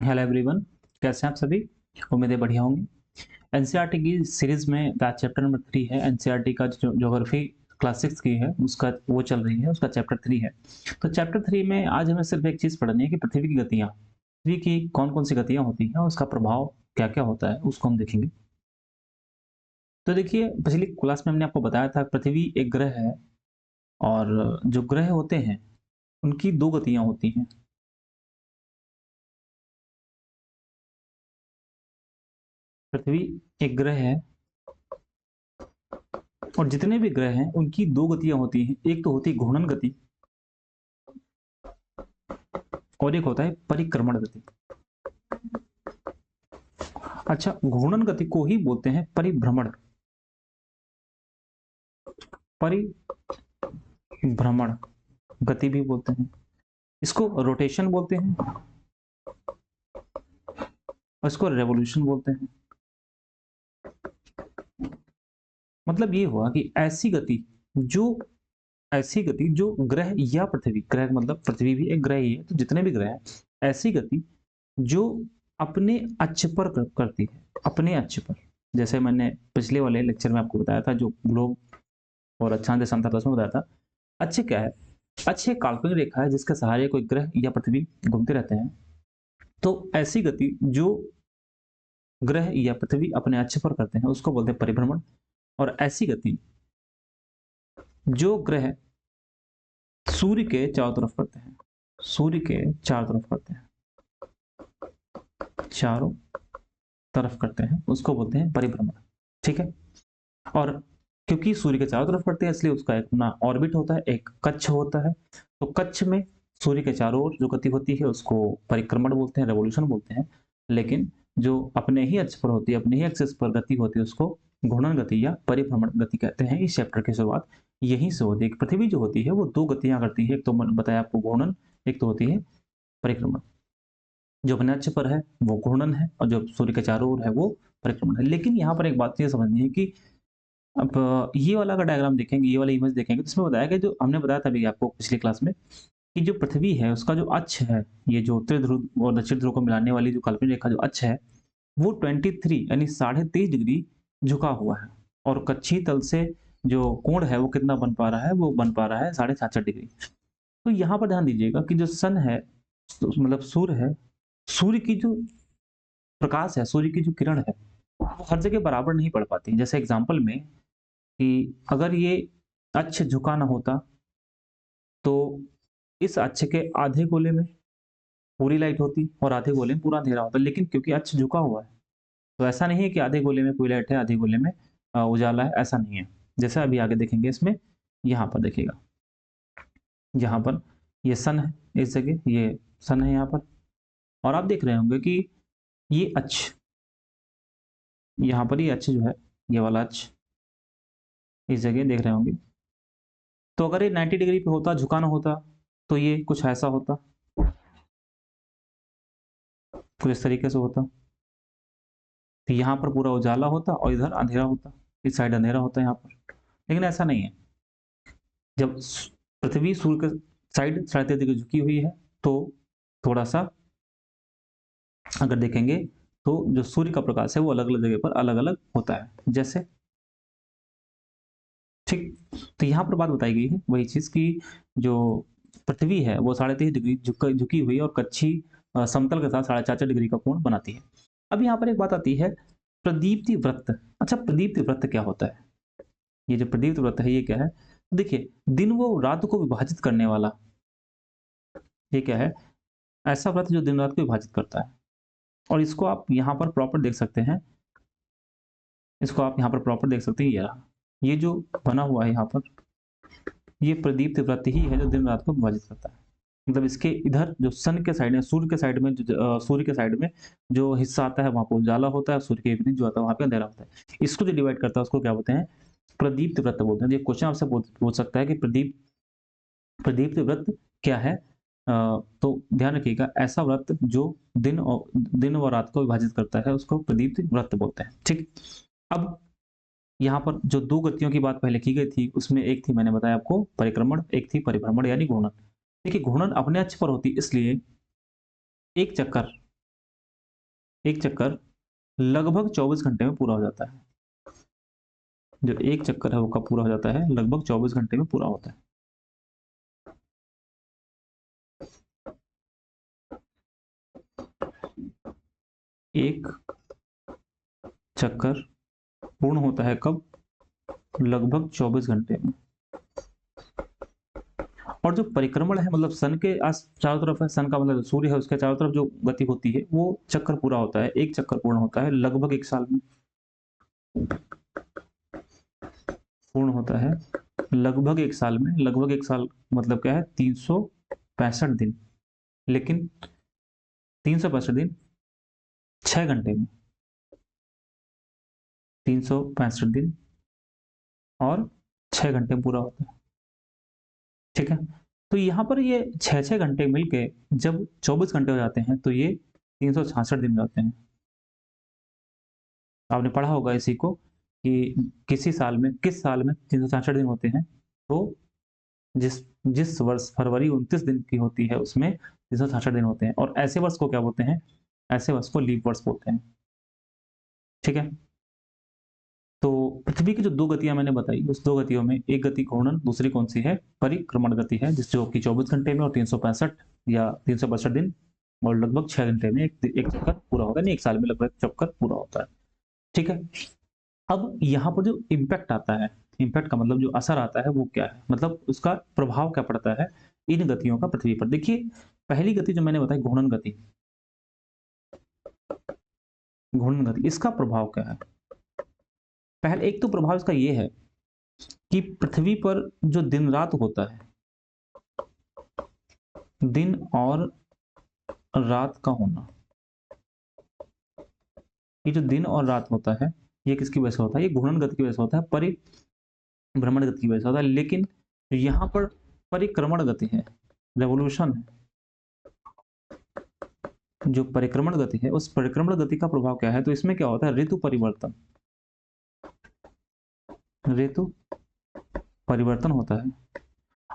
Hello everyone, कैसे हैं आप सभी? उम्मीद है बढ़िया होंगे। एनसीईआरटी की सीरीज में चैप्टर नंबर 3 है। एनसीईआरटी का जो ज्योग्राफी क्लास 6 की है उसका वो चल रही है, उसका चैप्टर 3 है। तो चैप्टर 3 में आज हमें सिर्फ एक चीज़ पढ़नी है कि पृथ्वी की गतियाँ, पृथ्वी की कौन-कौन सी गतियाँ होती हैं और उसका प्रभाव क्या-क्या होता है, उसको हम देखेंगे। तो देखिए, पिछली क्लास में हमने आपको बताया था पृथ्वी एक ग्रह है और जो ग्रह होते हैं, उनकी 2 गतियाँ होती हैं। पृथ्वी एक ग्रह है और जितने भी ग्रह हैं उनकी 2 गतियाँ होती हैं। एक तो होती है घूर्णन गति और एक होता है परिक्रमण गति। अच्छा, घूर्णन गति को ही बोलते हैं परिभ्रमण। परिभ्रमण गति भी बोलते हैं, इसको रोटेशन बोलते हैं और इसको रेवोल्यूशन बोलते हैं। मतलब ये हुआ कि ऐसी गति जो ग्रह या पृथ्वी, ग्रह मतलब पृथ्वी भी एक ग्रह ही है, तो जितने भी ग्रह हैं, ऐसी गति जो अपने अक्ष पर करती है, अपने अक्ष पर। जैसे मैंने पिछले वाले लेक्चर में आपको बताया था, जो ग्लोब और अक्षांश देशांतर उसमें बताया था। अक्ष क्या है? अक्ष एक काल्पनिक रेखा है जिसके सहारे कोई ग्रह या पृथ्वी घूमते रहते हैं। तो ऐसी गति जो ग्रह या पृथ्वी अपने अक्ष पर करते हैं उसको बोलते हैं परिभ्रमण। और ऐसी गति जो ग्रह सूर्य के चारों तरफ करते हैं, सूर्य के चारों तरफ करते हैं, चारों तरफ करते हैं, उसको बोलते हैं परिभ्रमण। ठीक है। और क्योंकि सूर्य के चारों तरफ करते हैं इसलिए उसका एक अपना ऑर्बिट होता है, एक कक्ष होता है। तो कक्ष में सूर्य के चारों ओर जो गति होती है उसको परिक्रमण बोलते हैं, रेवोल्यूशन बोलते हैं। लेकिन जो अपने ही अक्ष पर होती है, अपने ही एक्सिस पर गति होती है, उसको घूर्णन गति या परिभ्रमण गति कहते हैं। इस चैप्टर की शुरुआत यहीं से होती है। पृथ्वी जो होती है वो 2 गतियां करती है, एक तो मैंने बताया आपको घूर्णन, एक तो होती है परिक्रमण। जो अपने अक्ष पर है वो घूर्णन है और जो सूर्य के चारों ओर है वो परिक्रमण है। लेकिन यहाँ पर एक बात ये समझनी है कि अब ये वाला अगर डायग्राम देखेंगे, ये वाला इमेज देखेंगे, तो इसमें बताया गया, जो हमने बताया था अभी आपको पिछली क्लास में, कि जो पृथ्वी है उसका जो अक्ष है, ये जो उत्तरी ध्रुव और दक्षिण ध्रुव को मिलाने वाली जो काल्पनिक रेखा जो अक्ष है, वो 23 यानी 23.5 डिग्री झुका हुआ है। और कक्षीय तल से जो कोण है वो कितना बन पा रहा है? वो बन पा रहा है 66.5 डिग्री। तो यहाँ पर ध्यान दीजिएगा कि जो सन है, मतलब सूर्य है, सूर्य की जो प्रकाश है, सूर्य की जो किरण है, वो हर जगह बराबर नहीं पड़ पाती। जैसे एग्जाम्पल में कि अगर ये अक्ष झुका ना होता तो इस अक्ष के आधे गोले में पूरी लाइट होती और आधे गोले में पूरा अंधेरा होता। लेकिन क्योंकि अक्ष झुका हुआ है तो ऐसा नहीं है कि आधे गोले में पूरी लाइट है, आधे गोले में उजाला है, ऐसा नहीं है। जैसा अभी आगे देखेंगे इसमें, यहाँ पर देखिएगा, यहाँ पर ये सन है, इस जगह ये सन है यहाँ पर। और आप देख रहे होंगे कि ये अक्ष, यहाँ पर ये अक्ष जो है, ये वाला अक्ष इस जगह देख रहे होंगे। तो अगर ये 90 डिग्री पे होता, झुका ना होता, तो ये कुछ ऐसा होता, कुछ इस तरीके से होता। तो यहाँ पर पूरा उजाला होता और इधर अंधेरा होता, इस साइड अंधेरा होता है यहाँ पर। लेकिन ऐसा नहीं है। जब पृथ्वी सूर्य के साइड 3.5 डिग्री झुकी हुई है तो थोड़ा सा अगर देखेंगे तो जो सूर्य का प्रकाश है वो अलग अलग जगह पर अलग अलग होता है। जैसे, ठीक, तो यहाँ पर बात बताई गई है वही चीज की जो पृथ्वी है वो 23.5 डिग्री झुकी हुई है और कच्छी समतल के साथ 4.5 डिग्री का कोण बनाती है। अब यहाँ पर एक बात आती है, प्रदीप्ति वृत्त। अच्छा, प्रदीप्ति वृत्त क्या होता है? ये जो प्रदीप्त वृत्त है ये क्या है? देखिए, दिन व रात को विभाजित करने वाला ये क्या है? ऐसा वृत्त जो दिन रात को विभाजित करता है। और इसको आप यहाँ पर प्रॉपर देख सकते हैं, इसको आप यहाँ पर प्रॉपर देख सकते हैं। ये रहा, ये जो बना हुआ है यहाँ पर, ये प्रदीप्त वृत्त ही है जो दिन रात को विभाजित करता है। मतलब इसके इधर जो सन के साइड है, सूर्य के साइड में सूर्य के साइड में जो हिस्सा आता है वहां पर उजाला होता है, सूर्य के विपरीत जो आता है वहां पे अंधेरा होता है। इसको जो डिवाइड करता है उसको क्या बोलते हैं? प्रदीप्त वृत्त बोलते हैं। ये क्वेश्चन आपसे पूछ सकता है कि प्रदीप्त वृत्त क्या है? तो ध्यान रखिएगा, ऐसा वृत्त जो दिन व रात को विभाजित करता है उसको प्रदीप्त वृत्त बोलते हैं। ठीक। अब यहाँ पर जो 2 गतियों की बात पहले की गई थी उसमें एक थी, मैंने बताया आपको, परिक्रमण, एक थी परिभ्रमण यानी घूर्णन। देखिए, घूर्णन अपने अक्ष पर होती इसलिए एक चक्कर एक चक्कर लगभग 24 घंटे में पूरा हो जाता है। जो एक चक्कर है वो कब पूरा हो जाता है? लगभग 24 घंटे में पूरा होता है। एक चक्कर पूर्ण होता है कब? लगभग 24 घंटे में। और जो परिक्रमण है, मतलब सन के आस चारों तरफ है, सन का मतलब सूर्य है, उसके चारों तरफ जो गति होती है वो चक्कर पूरा होता है, एक चक्कर पूर्ण होता है लगभग 1 साल में। पूर्ण होता है लगभग 1 साल में। लगभग 1 साल मतलब क्या है? 365 दिन। लेकिन 365 दिन 6 घंटे में। 365 दिन और 6 घंटे में पूरा होता है। ठीक है, तो यहाँ पर ये 6-6 घंटे मिलके जब 24 घंटे हो जाते हैं तो ये 366 दिन हो जाते हैं। आपने पढ़ा होगा इसी को कि किस साल में 366 दिन होते हैं। तो जिस जिस वर्ष फरवरी 29 दिन की होती है उसमें 366 दिन होते हैं, और ऐसे वर्ष को क्या बोलते हैं? ऐसे वर्ष को लीप वर्ष बोलते हैं। ठीक है, तो पृथ्वी की जो 2 गतियां मैंने बताई, उस 2 गतियों में एक गति घूर्णन, दूसरी कौन सी है? परिक्रमण गति है, जिस जो कि 24 घंटे में और 365 या 362 दिन और लगभग 6 घंटे में एक चक्कर पूरा होता है, नहीं 1 साल में लगभग चक्कर पूरा होता है। ठीक है, अब यहाँ पर जो इम्पैक्ट आता है, इम्पैक्ट का मतलब जो असर आता है वो क्या है? मतलब उसका प्रभाव क्या पड़ता है इन गतियों का पृथ्वी पर? देखिए, पहली गति जो मैंने बताई घूर्णन गति, घूर्णन गति, इसका प्रभाव क्या है? पहले एक तो प्रभाव इसका ये है कि पृथ्वी पर जो दिन रात होता है, दिन और रात का होना, ये जो दिन और रात होता है ये किसकी वजह से होता है? ये घूर्णन गति की वजह से होता है, परिभ्रमण गति की वजह से होता है। लेकिन यहाँ पर परिक्रमण गति है, रेवोल्यूशन है, जो परिक्रमण गति है उस परिक्रमण गति का प्रभाव क्या है? तो इसमें क्या होता है? ऋतु परिवर्तन, ऋतु परिवर्तन होता है।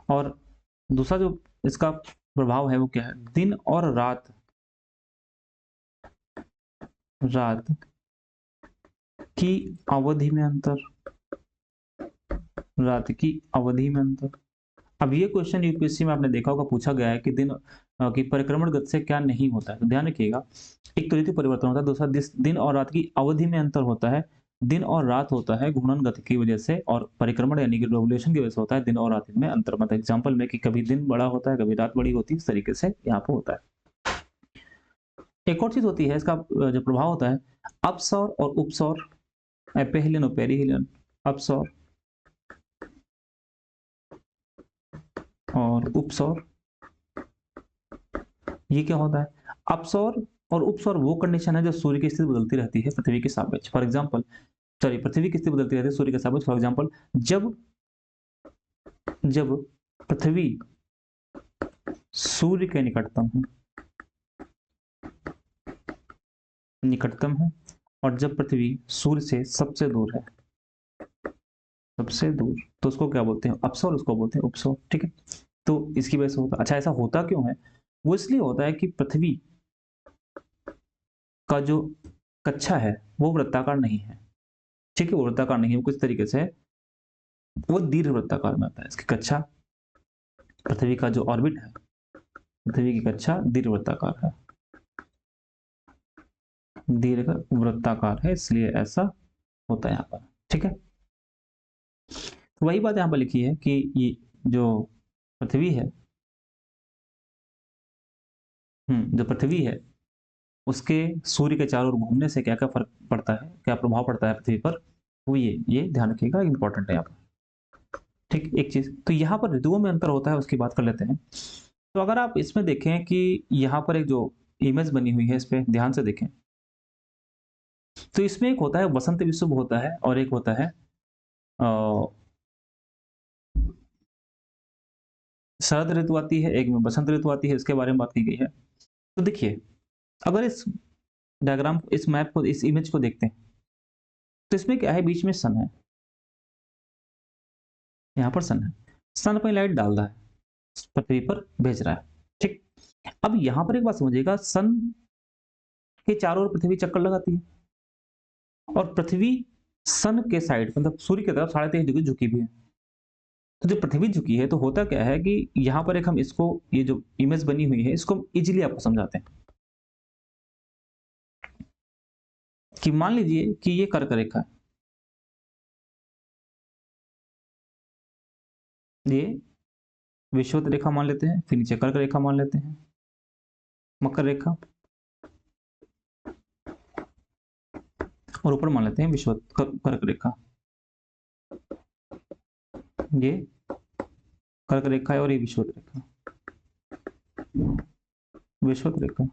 और दूसरा जो इसका प्रभाव है वो क्या है? दिन और रात, रात की अवधि में अंतर, रात की अवधि में अंतर। अब ये क्वेश्चन यूपीएससी में आपने देखा होगा, पूछा गया है कि दिन की परिक्रमण गति से क्या नहीं होता है? तो ध्यान रखिएगा, एक तो ऋतु परिवर्तन होता है, दूसरा दिन और रात की अवधि में अंतर होता है। दिन और रात होता है घूर्णन गति की वजह से, और परिक्रमण यानी कि रेवोल्यूशन की वजह से होता है दिन और रात में अंतर। मतलब एग्जाम्पल में कि कभी दिन बड़ा होता है, कभी रात बड़ी होती है, इस तरीके से यहाँ पे होता है। एक और चीज होती है इसका जो प्रभाव होता है, अपसौर और उपसौर, एपेहिलियन और पेरिहिलियन, अपसौर और उपसौर। ये क्या होता है? अपसौर और उपसौर वो कंडीशन है जब सूर्य की स्थिति बदलती रहती है पृथ्वी के सापेक्ष। फॉर एग्जांपल, सॉरी, पृथ्वी की स्थिति बदलती रहती है सूर्य के सापेक्ष। फॉर एग्जांपल, जब जब पृथ्वी सूर्य के निकटतम है और जब पृथ्वी सूर्य से सबसे दूर है, सबसे दूर, तो उसको क्या बोलते हैं? अपसौर, उसको बोलते हैं उपसौर। ठीक है, तो इसकी वजह से होता। अच्छा, ऐसा होता क्यों है? वो इसलिए होता है कि पृथ्वी का जो कक्षा है वो वृत्ताकार नहीं है। ठीक है, वो वृत्ताकार नहीं है, वो किस तरीके से है? वो दीर्घ वृत्ताकार में आता है। इसकी कक्षा, पृथ्वी का जो ऑर्बिट है, पृथ्वी की कक्षा दीर्घ वृत्ताकार है, दीर्घ वृत्ताकार है, इसलिए ऐसा होता है यहाँ पर। ठीक है, तो वही बात यहाँ पर लिखी है कि ये जो पृथ्वी है, जो पृथ्वी है उसके सूर्य के चारों ओर घूमने से क्या क्या फर्क पड़ता है, क्या प्रभाव पड़ता है पृथ्वी पर, वो ये ध्यान रखिएगा, इंपॉर्टेंट है यहाँ पर। ठीक, एक चीज तो यहाँ पर ऋतुओं में अंतर होता है, उसकी बात कर लेते हैं। तो अगर आप इसमें देखें कि यहाँ पर एक जो इमेज बनी हुई है, इस पे ध्यान से देखें, तो इसमें एक होता है वसंत विषुव होता है और एक होता है शरद ऋतु आती है, एक में बसंत ऋतु आती है, इसके बारे में बात की गई है। तो देखिए, अगर इस डायग्राम, इस मैप को, इस इमेज को देखते हैं तो इसमें क्या है? बीच में सन है, यहाँ पर सन है, सन अपनी लाइट डाल रहा है, पृथ्वी पर भेज रहा है। ठीक, अब यहाँ पर एक बात समझिएगा, सन के चारों ओर पृथ्वी चक्कर लगाती है और पृथ्वी सन के साइड मतलब सूर्य की तरफ 23.5 डिग्री झुकी भी है। तो जब पृथ्वी झुकी है तो होता क्या है कि यहाँ पर एक हम इसको ये जो इमेज बनी हुई है इसको हम इजीली आपको समझाते हैं कि मान लीजिए कि ये कर्क रेखा है, ये विषुवत रेखा मान लेते हैं, फिर नीचे कर्क रेखा मान लेते हैं, मकर रेखा, और ऊपर मान लेते हैं विषुवत कर्क रेखा। ये कर्क रेखा है और ये विषुवत रेखा, विषुवत रेखा।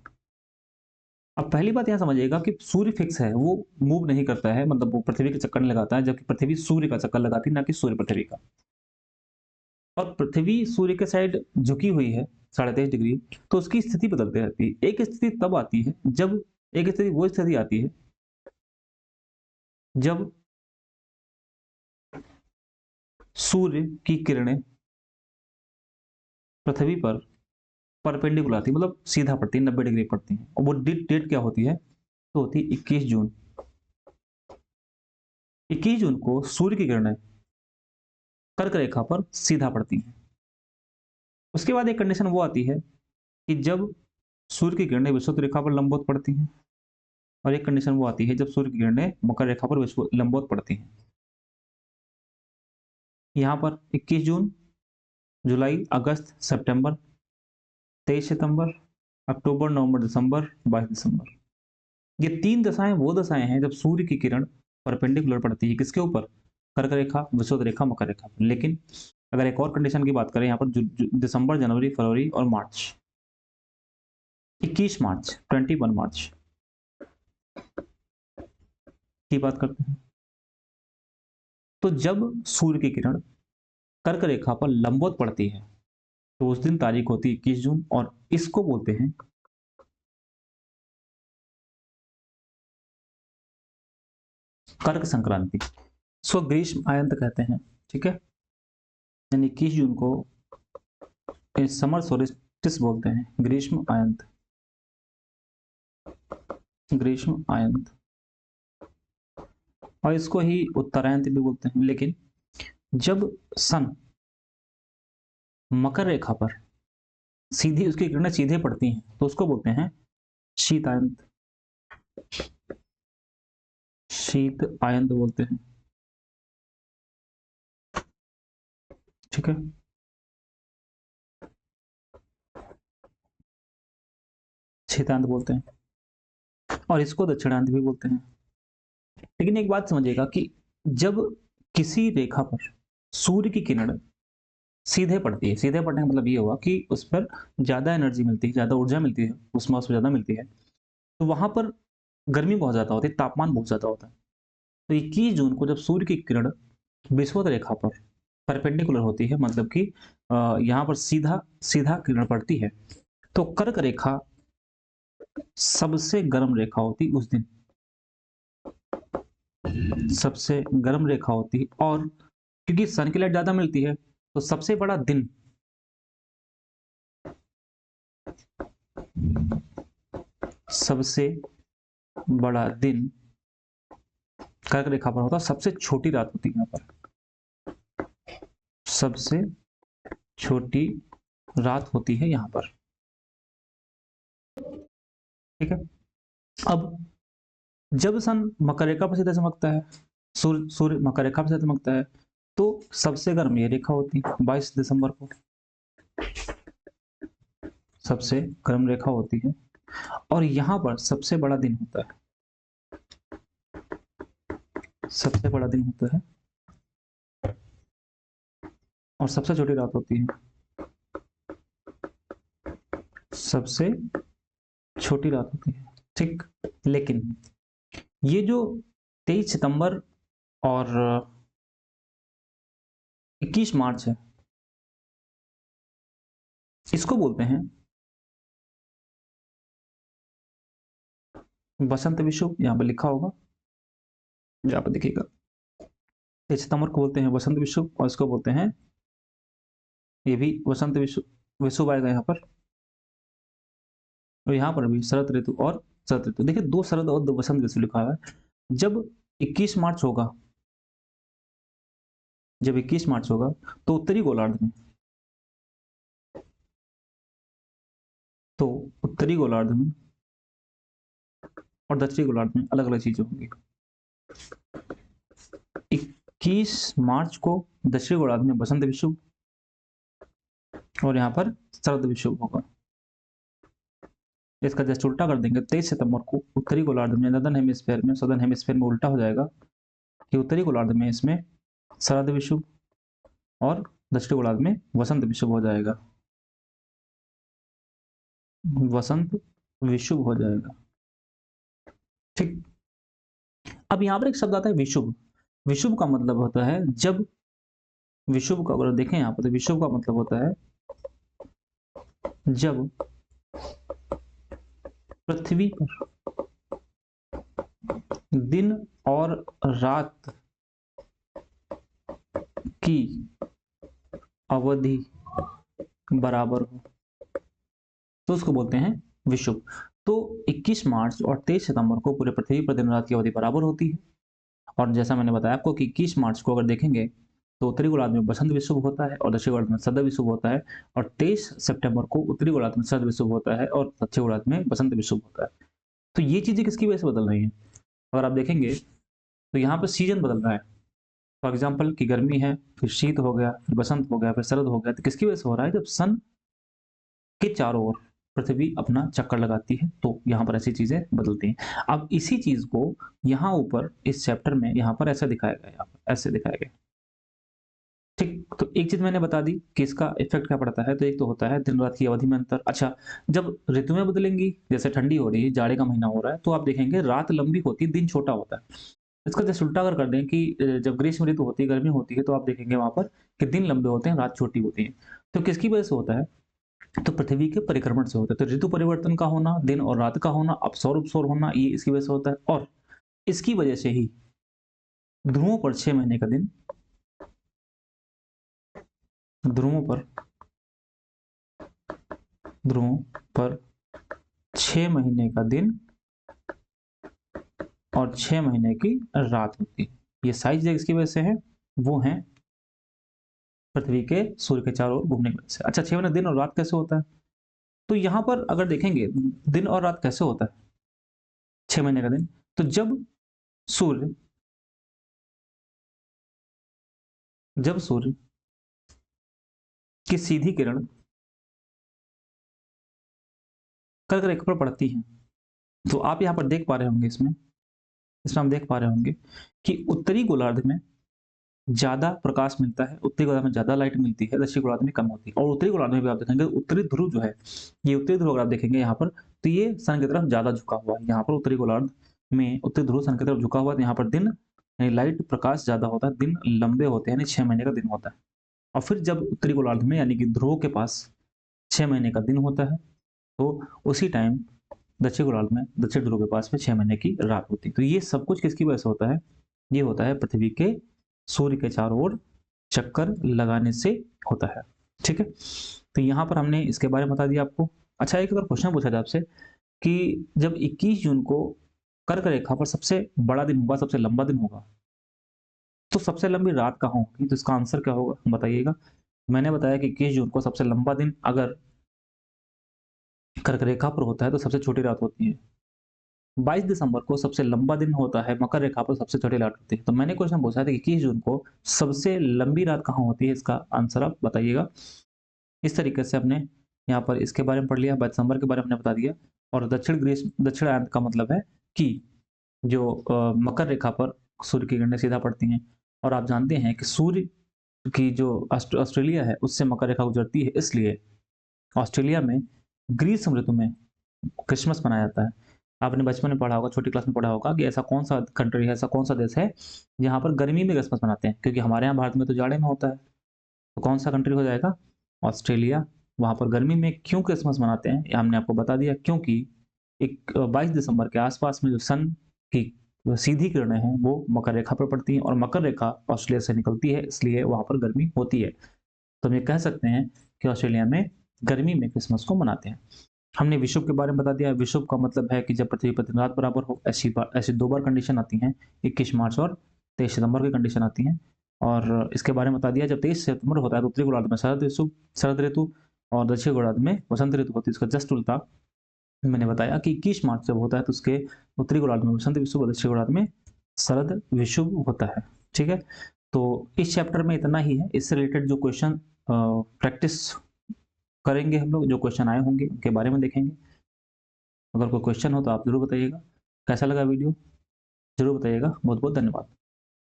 अब पहली बात यहां समझिएगा कि सूर्य फिक्स है, वो मूव नहीं करता है, मतलब वो पृथ्वी के चक्कर नहीं लगाता है, जबकि पृथ्वी सूर्य का चक्कर लगाती है, ना कि सूर्य पृथ्वी का। और पृथ्वी सूर्य के साइड झुकी हुई है 23.5 डिग्री, तो उसकी स्थिति बदलती रहती है। एक स्थिति तब आती है जब, एक स्थिति वो स्थिति आती है जब सूर्य की किरणें पृथ्वी पर परपेंडिकुलर आती है, मतलब सीधा पड़ती है, 90 डिग्री पड़ती है। और वो डेट क्या होती है, तो होती है 21 जून। 21 जून को सूर्य की किरणें कर्क रेखा पर सीधा पड़ती हैं। उसके बाद एक कंडीशन वो आती है कि जब सूर्य की किरणें विषुवत रेखा पर लंबवत पड़ती हैं, और एक कंडीशन वो आती है जब सूर्य की किरणें मकर रेखा पर लंबवत पड़ती हैं। यहाँ पर 21 जून, जुलाई, अगस्त, सितंबर, 23 सितंबर, अक्टूबर, नवंबर, दिसंबर, 22 दिसंबर। ये 3 दशाएं वो दशाएं हैं जब सूर्य की किरण परपेंडिकुलर पड़ती है किसके ऊपर, कर्क रेखा, विषुवत रेखा, मकर रेखा। लेकिन अगर एक और कंडीशन की बात करें यहाँ पर दिसंबर, जनवरी, फरवरी और मार्च, 21 मार्च, 21 मार्च की बात करते हैं, तो जब सूर्य की किरण कर्क रेखा पर लंबवत पड़ती है तो उस दिन तारीख होती है 21 जून, और इसको बोलते हैं कर्क संक्रांति। इसको ग्रीष्म आयंत कहते हैं, ठीक है। यानी 21 जून को समर सोलिस्टिस बोलते हैं, ग्रीष्म आयंत, ग्रीष्म आयंत, और इसको ही उत्तरायंत भी बोलते हैं। लेकिन जब सन मकर रेखा पर सीधी उसकी किरणें सीधे पड़ती हैं तो उसको बोलते हैं शीत आयंत, शीत आयंत बोलते हैं, ठीक है। शीतांत बोलते हैं, और इसको दक्षिणांत भी बोलते हैं। लेकिन एक बात समझिएगा कि जब किसी रेखा पर सूर्य की किरण सीधे पड़ती है, सीधे पड़ने का मतलब ये हुआ कि उस पर ज्यादा एनर्जी मिलती है, ज्यादा ऊर्जा मिलती है, उष्मा उसमें ज्यादा मिलती है, तो वहां पर गर्मी बहुत ज्यादा होती है, तापमान बहुत ज्यादा होता है। तो 21 जून को जब सूर्य की किरण विषुवत रेखा पर परपेंडिकुलर होती है, मतलब कि यहाँ पर सीधा सीधा किरण पड़ती है, तो कर्क रेखा सबसे गर्म रेखा होती उस दिन, सबसे गर्म रेखा होती है। और क्योंकि सन की लाइट ज्यादा मिलती है तो सबसे बड़ा दिन, सबसे बड़ा दिन कर्क रेखा पर होता है, सबसे छोटी रात होती है यहाँ पर, सबसे छोटी रात होती है यहाँ पर, ठीक है। अब जब सन मकर रेखा पर सीधा चमकता है, सूर्य मकर रेखा पर सीधा चमकता है, तो सबसे गर्म ये रेखा होती है 22 दिसंबर को, सबसे गर्म रेखा होती है। और यहां पर सबसे बड़ा दिन होता है, सबसे बड़ा दिन होता है, और सबसे छोटी रात होती है, सबसे छोटी रात होती है, ठीक। लेकिन ये जो 23 सितंबर और 21 मार्च है, इसको बोलते हैं बसंत विषुव। यहां पर लिखा होगा, यहाँ पर देखिएगा, 23 सितंबर को बोलते हैं बसंत विषुव, और इसको बोलते हैं, ये भी बसंत विषुव आएगा यहाँ पर, और यहाँ पर भी शरद ऋतु और शरद ऋतु। देखिए 2 शरद और 2 वसंत ऋतु लिखा हुआ है। जब 21 मार्च होगा, जब 21 मार्च होगा तो उत्तरी गोलार्ध में, तो उत्तरी गोलार्ध में और दक्षिणी गोलार्ध में अलग-अलग चीजें होंगी। 21 मार्च को दक्षिणी गोलार्ध में बसंत विषुव और यहाँ पर शरद विषुव होगा। इसका जस्ट उल्टा कर देंगे, 23 सितंबर को उत्तरी गोलार्ध में नॉर्दर्न हेमिस्फीयर में, सदर्न हेमिस्फीयर में उल्टा हो जाएगा कि उत्तरी गोलार्ध में इसमें शरद विषुव और दक्षिणी गोलार्ध में वसंत विषुव हो जाएगा, वसंत विषुव हो जाएगा। ठीक, अब यहां पर एक शब्द आता है विषुव। विषुव का मतलब होता है जब, विषुव का अगर देखें यहां पर तो विषुव का मतलब होता है जब पृथ्वी पर दिन और रात की अवधि बराबर हो तो उसको बोलते हैं विषुव। तो 21 मार्च और 23 सितंबर को पूरे पृथ्वी पर दिन रात की अवधि बराबर होती है। और जैसा मैंने बताया आपको कि 21 मार्च को अगर देखेंगे तो उत्तरी गोलार्ध में बसंत विषुव होता है और दक्षिणी गोलार्ध में शरद विषुव होता है, और 23 सितंबर को उत्तरी गोलार्ध में शरद विषुव होता है और दक्षिणी गोलार्ध में बसंत विषुव होता है। तो ये चीजें किसकी वजह से बदल रही हैं? अगर आप देखेंगे तो यहाँ पर सीजन बदल रहा है। फॉर एग्जाम्पल कि गर्मी है, फिर शीत हो गया, फिर बसंत हो गया, फिर शरद हो गया। तो किसकी वजह से हो रहा है? जब सन के चारों ओर पृथ्वी अपना चक्कर लगाती है तो यहाँ पर ऐसी चीजें बदलती हैं। अब इसी चीज को यहाँ ऊपर इस चैप्टर में यहाँ पर ऐसा दिखाया गया, यहाँ पर ऐसे दिखाया गया। ठीक, तो एक चीज मैंने बता दी कि इसका इफेक्ट क्या पड़ता है। तो एक तो होता है दिन रात की अवधि में अंतर। अच्छा, जब ऋतुएं बदलेंगी, जैसे ठंडी हो रही है, जाड़े का महीना हो रहा है, तो आप देखेंगे रात लंबी होती है, दिन छोटा होता है। इसका जैसे उल्टा अगर कर दें कि जब ग्रीष्म ऋतु होती है, गर्मी होती है, तो आप देखेंगे वहां पर कि दिन लंबे होते हैं, रात छोटी होती है। तो किसकी वजह से होता है? तो पृथ्वी के परिक्रमण से होता है। तो ऋतु परिवर्तन का होना, दिन और रात का होना, अपसौर उपसौर होना, ये इसकी वजह से होता है। और इसकी वजह से ही ध्रुवों पर 6 महीने का दिन, ध्रुवों पर, ध्रुवों पर 6 महीने का दिन और 6 महीने की रात होती है। ये सारी चीजें किसकी वजह से है? वो है पृथ्वी के सूर्य के चारों ओर घूमने की वजह से। अच्छा, 6 महीने दिन और रात कैसे होता है? तो यहां पर अगर देखेंगे दिन और रात कैसे होता है 6 महीने का दिन, तो सूर्य जब सूर्य की सीधी किरण कर्क रेखा पर पड़ती है, तो आप यहां पर देख पा रहे होंगे, इसमें हम देख पा रहे होंगे कि उत्तरी गोलार्ध में ज्यादा प्रकाश मिलता है, उत्तरी गोलार्ध में ज्यादा लाइट मिलती है, दक्षिणी गोलार्ध में कम होती है। और उत्तरी गोलार्ध में भी आप देखेंगे उत्तरी ध्रुव जो है, ये उत्तरी ध्रुव अगर आप देखेंगे यहाँ पर, तो ये सन की तरफ ज्यादा झुका हुआ है। यहाँ पर उत्तरी गोलार्ध में उत्तरी ध्रुव सन की तरफ झुका हुआ है, तो यहाँ पर दिन लाइट प्रकाश ज्यादा होता है, दिन लंबे होते हैं, यानी 6 महीने का दिन होता है। और फिर जब उत्तरी गोलार्ध में यानी कि ध्रुव के पास 6 महीने का दिन होता है, तो उसी टाइम दक्षिण गोलार्ध में, दक्षिण ध्रुव के पास में 6 महीने की रात होती है। तो ये सब कुछ किसकी वजह से होता है? ये होता है पृथ्वी के सूर्य के चारों ओर चक्कर लगाने से होता है। ठीक है, तो यहां पर हमने इसके बारे में बता दिया आपको। अच्छा, एक अगर क्वेश्चन पूछा जाए आपसे कि जब 21 जून को कर्क रेखा पर सबसे बड़ा दिन होगा, सबसे लंबा दिन होगा, तो सबसे लंबी रात कहाँ होगी? तो इसका आंसर क्या होगा बताइएगा। मैंने बताया कि 21 जून को सबसे लंबा दिन अगर कर्क रेखा पर होता है तो सबसे छोटी रात होती है। 22 दिसंबर को सबसे लंबा दिन होता है, मकर रेखा पर सबसे छोटी रात होती है। तो मैंने क्वेश्चन पूछा था कि 21 जून को सबसे लंबी रात कहाँ होती है, इसका आंसर आप बताइएगा। इस तरीके से हमने यहाँ पर इसके बारे में पढ़ लिया, 22 दिसंबर के बारे में हमने बता दिया। और दक्षिण आयन का मतलब है कि जो मकर रेखा पर सूर्य की किरणें सीधा पड़ती हैं। और आप जानते हैं कि सूर्य की जो ऑस्ट्रेलिया है उससे मकर रेखा गुजरती है, इसलिए ऑस्ट्रेलिया में ग्रीष्म ऋतु में क्रिसमस मनाया जाता है। आपने बचपन में पढ़ा होगा, छोटी क्लास में पढ़ा होगा कि ऐसा कौन सा कंट्री है, ऐसा कौन सा देश है जहां पर गर्मी में क्रिसमस मनाते हैं, क्योंकि हमारे यहाँ भारत में तो जाड़े में होता है। तो कौन सा कंट्री हो जाएगा? ऑस्ट्रेलिया। वहां पर गर्मी में क्यों क्रिसमस मनाते हैं, ये हमने आपको बता दिया। क्योंकि 22 दिसंबर के आसपास में जो सन की सीधी किरणें हैं वो मकर रेखा पर पड़ती हैं, और मकर रेखा ऑस्ट्रेलिया से निकलती है, इसलिए वहां पर गर्मी होती है। तो हम ये कह सकते हैं कि ऑस्ट्रेलिया में गर्मी में क्रिसमस को मनाते हैं। हमने विषुव के बारे में बता दिया। विषुव का मतलब है कि जब पृथ्वी पर दिन रात बराबर हो, ऐसी 2 बार कंडीशन आती हैं, 21 मार्च और 23 सितंबर की कंडीशन आती हैं। और इसके बारे में बता दिया, जब 23 सितंबर होता है तो उत्तरी गोलार्ध में शरद ऋतु और दक्षिण गोलार्ध में वसंत ऋतु होती है। इसका जस्ट उल्टा मैंने बताया कि 21 मार्च जब होता है तो उसके उत्तरी गोलार्ध में वसंत विषुव और दक्षिण गोलार्ध में शरद विषुव होता है। ठीक है, तो इस चैप्टर में इतना ही है। इससे रिलेटेड जो क्वेश्चन प्रैक्टिस करेंगे हम लोग, जो क्वेश्चन आए होंगे उनके बारे में देखेंगे। अगर कोई क्वेश्चन हो तो आप जरूर बताइएगा। कैसा लगा वीडियो जरूर बताइएगा। बहुत बहुत धन्यवाद।